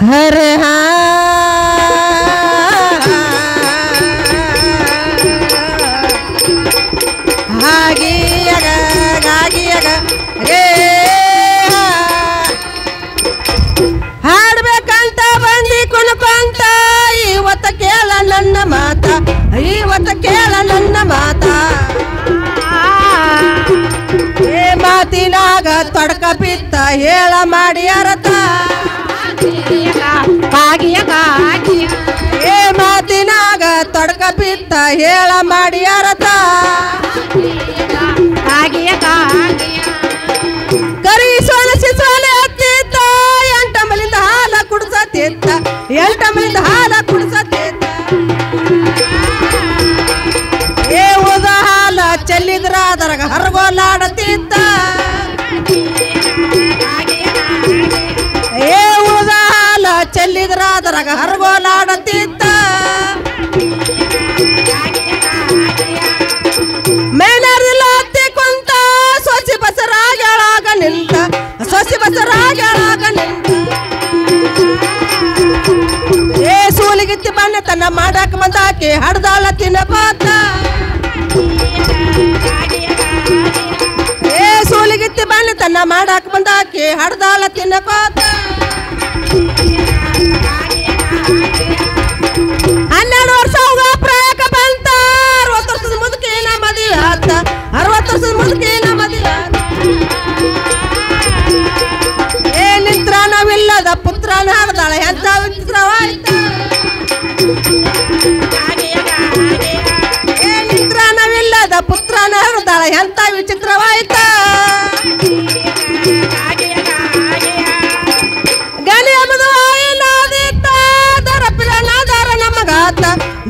ಹರೆ ಹಾಗಿಯಗ ಗಾಗಿಯಗ ರೇ ಹಾಡ್ಬೇಕಂತ ಬಂದಿ ಕುಣ್ಕೊಂತ ಇವತ್ತ ಕೇಳ ನನ್ನ ಮಾತ ಇವತ್ತ ಕೇಳ ನನ್ನ ಮಾತ ಏ ಮಾತಿನಾಗ ತೊಡಕ ಬಿತ್ತ ಹೇಳ ಮಾಡಿ ಅರತ ಏ ಮಾತಿನಾಗ ತೊಡಕ ಬಿತ್ತ ಹೇಳ ಮಾಡಿ ಅರತ ಕರಿ ಸೊಲಸಿ ಸೊಲೆ ಹತ್ತಿತ್ತ ಎಂಟಂಬಲಿಂದ ಹಾಲ ಕುಡ್ಸತ್ತಿತ್ತ ಎಂಟಂಬಲಿಂದ ಹಾಲ ಕುಡ್ಸತ್ತಿತ್ತ ಏ ಉದ ಹಾಲ ಚೆಲ್ಲಿದ್ರ ಅದರಾಗ ಹರಗೋಲಾಡತಿತ್ತ ಏ ಉದ ಹಾಲ ಚೆಲ್ಲಿದ್ರ ಅದರಾಗ ಹರಗೋಲಾಡತಿತ್ತ ಮೇನರ್ದಿಲ್ಲ ಹತ್ತಿ ಕುಂತ ಸೊಸಿ ಬಸರಾಗ ನಿಂತ ಸೊಸಿ ಬಸರಾಗ ನಿಂತ ಏ ಸೂಲಿಗಿತ್ತಿ ಬಣ್ಣ ತನ್ನ ಮಾಡಾಕ ಬಂದಾಕಿ ಹಡ್ದಾಳ ತಿನ್ನಪಾತ ಏ ಸೂಲಿಗಿತ್ತಿ ಬಣ್ಣ ತನ್ನ ಮಾಡಾಕ ಬಂದಾಕಿ ಹಡ್ದಾಳ ತಿನ್ನಪಾತ 12 ವರ್ಷ ಹೋಗ ಪ್ರಾಯಕ ಬಂತ 60 ವರ್ಷದ ಮುದುಕಿನ ಮದುವೆ ಆತ 60 ವರ್ಷದ ಮುದುಕಿನ ಮದುವೆ ಆತ ಏ ನಿಂತ್ರ ನಾವಿಲ್ಲದ ಪುತ್ರನ ಹಡ್ದಾಳ ಎಂತ ವಿಚಿತ್ರವಾಯ್ತ ಏ ನಿಂತ್ರ ನಾವಿಲ್ಲದ ಪುತ್ರನ ಹಡ್ದಾಳ ಎಂತ ವಿಚಿತ್ರವಾಯ್ತ ಗಣಿ ಎಂಬುದು ಆಯಿನಾದಿತ್ತ ದರಪಿರ ನಾದಾರ ನಮಗಾತ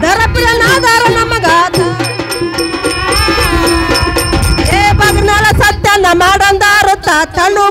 ದರಪಿರ ನಾದಾರ ನಮಗಾತ ಏ ಬಗ್ನಾಳ ಸತ್ಯನ ಮಾಡಂದಾರುತ್ತ ತಣ್ಣು